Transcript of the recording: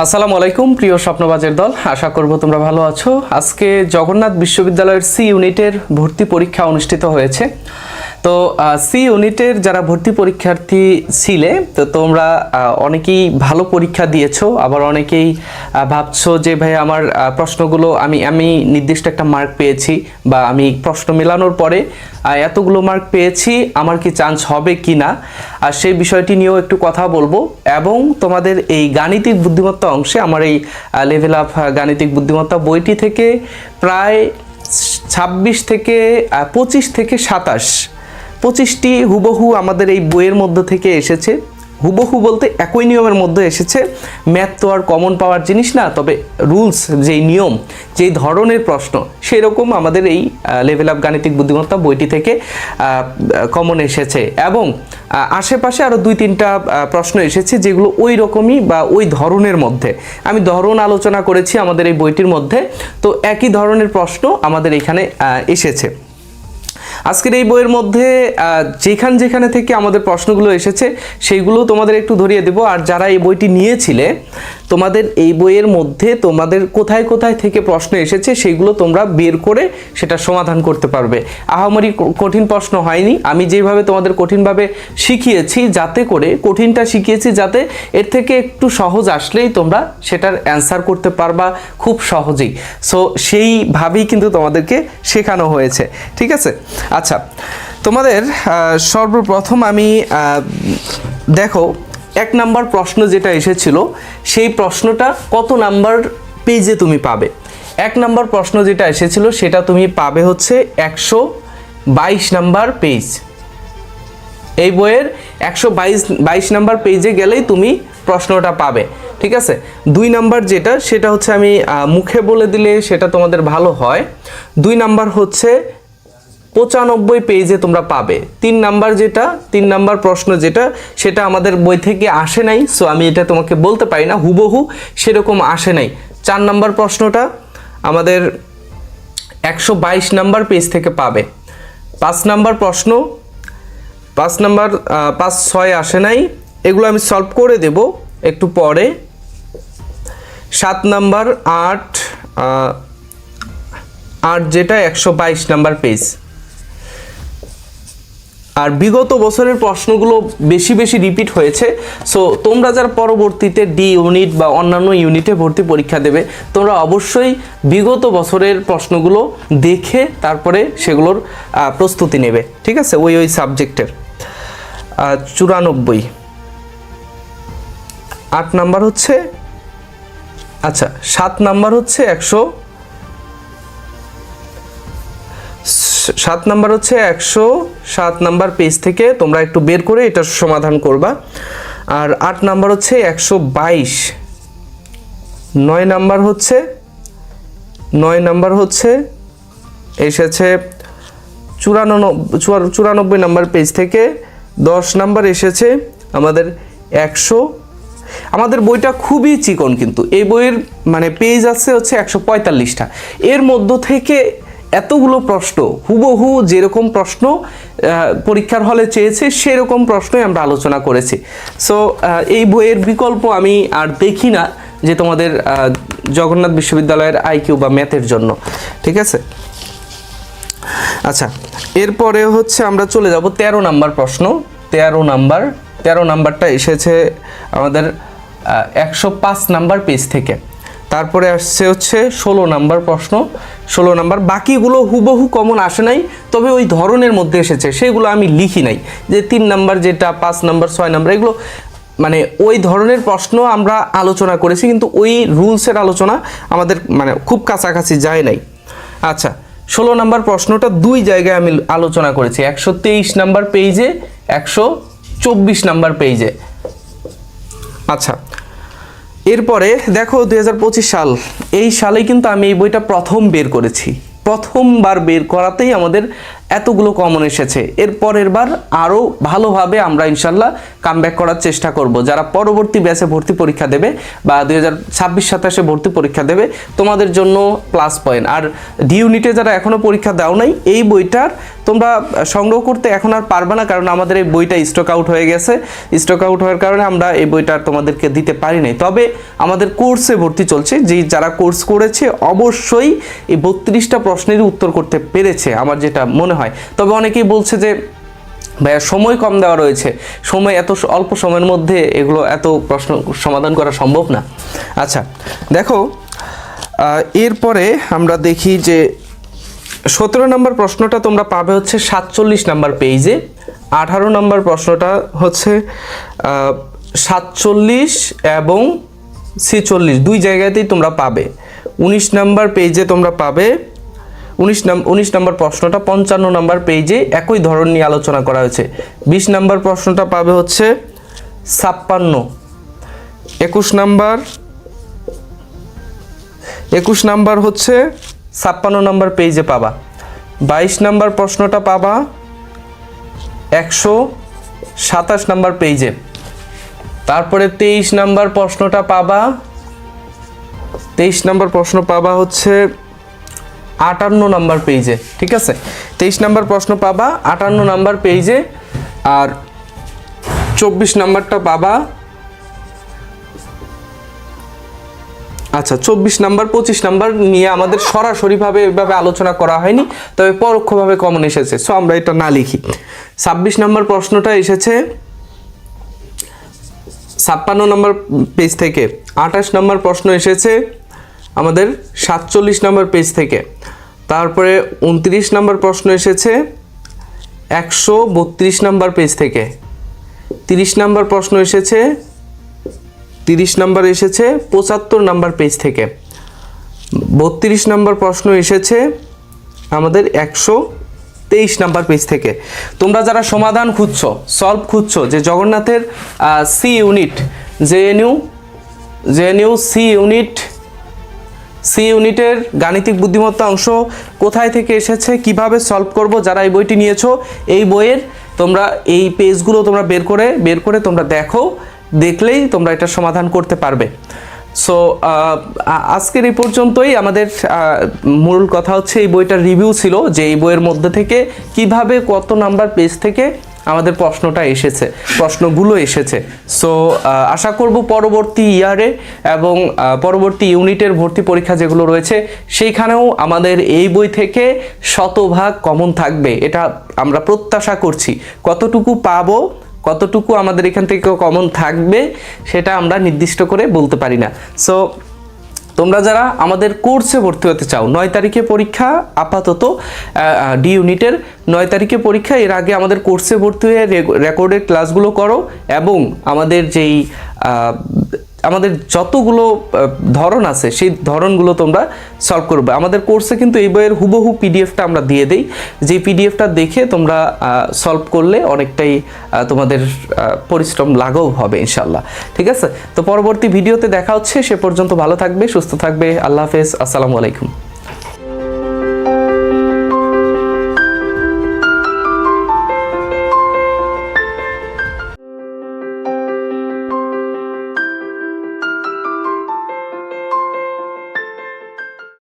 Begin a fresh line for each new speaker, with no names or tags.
আসসালামু আলাইকুম প্রিয় স্বপ্নবাজের দল, আশা করব তোমরা ভালো আছো। আজকে জগন্নাথ বিশ্ববিদ্যালয়ের সি ইউনিটের ভর্তি পরীক্ষা অনুষ্ঠিত হয়েছে। তো সি ইউনিটের যারা ভর্তি পরীক্ষার্থী ছিলে, তো তোমরা অনেকেই ভালো পরীক্ষা দিয়েছো, আবার অনেকেই ভাবছো যে ভাই আমার প্রশ্নগুলো আমি নির্দিষ্ট একটা মার্ক পেয়েছি বা আমি প্রশ্ন মেলানোর পরে এতগুলো মার্ক পেয়েছি, আমার কি চান্স হবে কি না, আর সেই বিষয়টি নিয়েও একটু কথা বলবো। এবং তোমাদের এই গাণিতিক বুদ্ধিমত্তা অংশে আমার এই লেভেল আপ গাণিতিক বুদ্ধিমত্তা বইটি থেকে প্রায় 26 থেকে 25 থেকে 25টি হুবহু আমাদের এই বইয়ের মধ্যে থেকে এসেছে। হুবহু বলতে একই নিয়মের মধ্যে এসেছে। ম্যাথ তো আর কমন পাওয়ার জিনিস না, তবে রুলস যেই নিয়ম, যেই ধরনের প্রশ্ন, সেরকম আমাদের এই লেভেল আপ গাণিতিক বুদ্ধিমত্তা বইটি থেকে কমন এসেছে। এবং আশেপাশে আরও 2-3টা প্রশ্ন এসেছে যেগুলো ওই রকমই বা ওই ধরনের মধ্যে। আমি ধরন আলোচনা করেছি আমাদের এই বইটির মধ্যে, তো একই ধরনের প্রশ্ন আমাদের এখানে এসেছে। আজকের এই বইয়ের মধ্যে যেখানে থেকে আমাদের প্রশ্নগুলো এসেছে সেইগুলো তোমাদের একটু ধরিয়ে দেব। আর যারা এই বইটি নিয়েছিলে, তোমাদের এই বইয়ের মধ্যে তোমাদের কোথায় কোথায় থেকে প্রশ্ন এসেছে সেইগুলো তোমরা বের করে সেটা সমাধান করতে পারবে। আহামরি কঠিন প্রশ্ন হয়নি। আমি যেভাবে তোমাদের কঠিনভাবে শিখিয়েছি, যাতে করে কঠিনটা শিখিয়েছি যাতে এর থেকে একটু সহজ আসলেই তোমরা সেটার অ্যান্সার করতে পারবা খুব সহজেই। সো সেইভাবেই কিন্তু তোমাদেরকে শেখানো হয়েছে, ঠিক আছে? আচ্ছা, তোমাদের সর্বপ্রথম আমি দেখো 1 নাম্বার প্রশ্ন যেটা এসেছিল, সেই প্রশ্নটা কত নাম্বার পেজে তুমি পাবে। 1 নাম্বার প্রশ্ন যেটা এসেছিল সেটা তুমি পাবে হচ্ছে 122 নাম্বার পেজ। এই বইয়ের 122 নাম্বার পেজে গেলেই তুমি প্রশ্নটা পাবে, ঠিক আছে? 2 নাম্বার যেটা, সেটা হচ্ছে আমি মুখে বলে দিলে সেটা তোমাদের ভালো হয়। 2 নাম্বার হচ্ছে 95 পেজে তোমরা পাবে। 3 নাম্বার যেটা, 3 নাম্বার প্রশ্ন যেটা, সেটা আমাদের বই থেকে আসে নাই, সো আমি এটা তোমাকে বলতে পারি না হুবহু সেরকম আসে নাই। 4 নাম্বার প্রশ্নটা আমাদের 122 নাম্বার পেজ থেকে পাবে। 5 নাম্বার প্রশ্ন, 5-6 আসে নাই, এগুলো আমি সলভ করে দেব একটু পরে। 7 নাম্বার 8 যেটা 122 নাম্বার পেজ। আর বিগত বছরের প্রশ্নগুলো বেশি রিপিট হয়েছে। সো তোমরা যারা পরবর্তীতে ডি ইউনিট বা অন্যান্য ইউনিটে ভর্তি পরীক্ষা দেবে, তোমরা অবশ্যই বিগত বছরের প্রশ্নগুলো দেখে তারপরে সেগুলোর প্রস্তুতি নেবে, ঠিক আছে? ওই সাবজেক্টের 94। 8 নাম্বার হচ্ছে, আচ্ছা 7 নাম্বার হচ্ছে 7 নাম্বার হচ্ছে 107 নাম্বার পেজ থেকে তোমরা একটু বের করে এটা সমাধান করবা। আর 8 নাম্বার হচ্ছে 122। 9 নাম্বার হচ্ছে এসেছে 94 নাম্বার পেজ থেকে। 10 নাম্বার এসেছে আমাদের 100। আমাদের বইটা খুবই চিকন, কিন্তু এই বইয়ের মানে পেজ আছে হচ্ছে 145টা। এর মধ্য থেকে এতগুলো প্রশ্ন হুবহু যেরকম প্রশ্ন পরীক্ষার হলে চেয়েছে সেরকম প্রশ্নই আমরা আলোচনা করেছি। সো এই বইয়ের বিকল্প আমি আর দেখি না যে তোমাদের জগন্নাথ বিশ্ববিদ্যালয়ের আইকিউ বা ম্যাথের জন্য, ঠিক আছে? আচ্ছা, এরপরে হচ্ছে আমরা চলে যাব 13 নাম্বার প্রশ্ন। 13 নাম্বারটা এসেছে আমাদের 105 নাম্বার পেজ থেকে। তারপরে আসছে হচ্ছে 16 নাম্বার প্রশ্ন। 16 নাম্বার, বাকিগুলো হুবহু কমন আসে নাই, তবে ওই ধরনের মধ্যে এসেছে, সেগুলো আমি লিখি নাই। যে 3 নাম্বার যেটা, 5 নাম্বার, 6 নাম্বার, এগুলো মানে ওই ধরনের প্রশ্ন আমরা আলোচনা করেছি, কিন্তু ওই রুলসের আলোচনা আমাদের মানে খুব কাছাকাছি যায় নাই। আচ্ছা, 16 নাম্বার প্রশ্নটা 2 জায়গায় আমি আলোচনা করেছি, 123 নাম্বার পেজে, 124 নাম্বার পেজে। আচ্ছা, এরপরে দেখো 2025 সাল, এই সালেই কিন্তু আমি এই বইটা প্রথম বের করেছি। প্রথমবার বের করাতেই আমাদের এতগুলো কমন এসেছে, এর পরের বার আরও ভালোভাবে আমরা ইনশাল্লাহ কামব্যাক করার চেষ্টা করব। যারা পরবর্তী ব্যাচে ভর্তি পরীক্ষা দেবে বা 2026-27 ভর্তি পরীক্ষা দেবে তোমাদের জন্য প্লাস পয়েন্ট। আর ডি ইউনিটে যারা এখনও পরীক্ষা দাও নাই, এই বইটার তোমরা সংগ্রহ করতে এখন আর পারবে না, কারণ আমাদের এই বইটা স্টক আউট হয়ে গেছে। স্টক আউট হওয়ার কারণে আমরা এই বইটা তোমাদেরকে দিতে পারি নাই। তবে আমাদের কোর্সে ভর্তি চলছে, যারা কোর্স করেছে অবশ্যই এই 32টা প্রশ্নেরই উত্তর করতে পেরেছে আমার যেটা মনে হয়। তবে অনেকেই বলছে যে ভাইয়া সময় কম দেওয়া রয়েছে, সময় এত অল্প সময়ের মধ্যে এগুলো এত প্রশ্ন সমাধান করা সম্ভব না। আচ্ছা দেখো, এরপরে আমরা দেখি যে 17 নম্বর প্রশ্নটা তোমরা পাবে হচ্ছে 47 নম্বর পেজে, 18 নম্বর প্রশ্নটা হচ্ছে 47 এবং 46 দুই জায়গাতেই তোমরা পাবে। 19 নম্বর পেজে তোমরা পাবে 19 নম্বর প্রশ্নটা 55 নম্বর পেজে একই ধরন নিয়ে আলোচনা করা হয়েছে। 20 নম্বর প্রশ্নটা পাবে হচ্ছে 56, 21 নাম্বার হচ্ছে 56 নম্বর পেজে পাবা। 22 নম্বর প্রশ্নটা পাবা 127 নম্বর পেজে। তারপরে 23 নম্বর প্রশ্নটা পাবা 23 নম্বর প্রশ্ন পাবা হচ্ছে 58 নম্বর পেজে। ঠিক আছে, 23 নম্বর প্রশ্ন পাবা 58 নম্বর পেজে। আর 24 নম্বরটা পাবা, আচ্ছা 24 নাম্বার 25 নাম্বার নিয়ে আমাদের সরাসরিভাবে এভাবে আলোচনা করা হয়নি, তবে পরোক্ষভাবে কমন এসেছে, সো আমরা এটা না লিখি। 26 নাম্বার প্রশ্নটা এসেছে 56 নম্বর পেজ থেকে। 28 নম্বর প্রশ্ন এসেছে আমাদের 47 নম্বর পেজ থেকে। তারপরে 29 নম্বর প্রশ্ন এসেছে 132 নম্বর পেজ থেকে। 30 নম্বর প্রশ্ন এসেছে 75 নম্বর পেজ থেকে। 32 নম্বর প্রশ্ন এসেছে আমাদের 123 নম্বর পেজ থেকে। তোমরা যারা সমাধান খুঁজছো, সলভ খুঁজছো, যে জগন্নাথের সি ইউনিট, জেএনইউ সি ইউনিটের গাণিতিক বুদ্ধিমত্তা অংশ কোথায় থেকে এসেছে, কিভাবে সলভ করব, যারা এই বইটি নিয়েছো, এই বইয়ের তোমরা এই পেজগুলো তোমরা বের করে তোমরা দেখলেই তোমরা এটা সমাধান করতে পারবে। সো আজকের এই পর্যন্তই। আমাদের মূল কথা হচ্ছে এই বইটার রিভিউ ছিল, যে এই বইয়ের মধ্যে থেকে কিভাবে কত নাম্বার পেজ থেকে আমাদের প্রশ্নগুলো এসেছে। সো আশা করব পরবর্তী ইয়ারে এবং পরবর্তী ইউনিটের ভর্তি পরীক্ষা যেগুলো রয়েছে সেইখানেও আমাদের এই বই থেকে 100% কমন থাকবে, এটা আমরা প্রত্যাশা করছি। কতটুকু পাবো, কতটুকু আমাদের এখান থেকে কমন থাকবে সেটা আমরা নির্দিষ্ট করে বলতে পারি না। সো তোমরা যারা আমাদের কোর্সে ভর্তি হতে চাও, 9 তারিখে পরীক্ষা, আপাতত ডি ইউনিটের 9 তারিখে পরীক্ষা। এর আগে আমাদের কোর্সে ভর্তি হয়ে রেকর্ডেড ক্লাসগুলো করো এবং আমাদের যতগুলো ধরন আছে সেই ধরনগুলো তোমরা সলভ করবে। আমাদের কোর্সে কিন্তু এই বইয়ের হুবহু পিডিএফটা আমরা দিয়ে দেই, যে পিডিএফটা দেখে তোমরা সলভ করলে অনেকটাই তোমাদের পরিশ্রম লাঘব হবে ইনশাল্লাহ। ঠিক আছে, তো পরবর্তী ভিডিওতে দেখা হচ্ছে। সে পর্যন্ত ভালো থাকবে, সুস্থ থাকবে। আল্লাহ হাফেজ, আসসালামু আলাইকুম।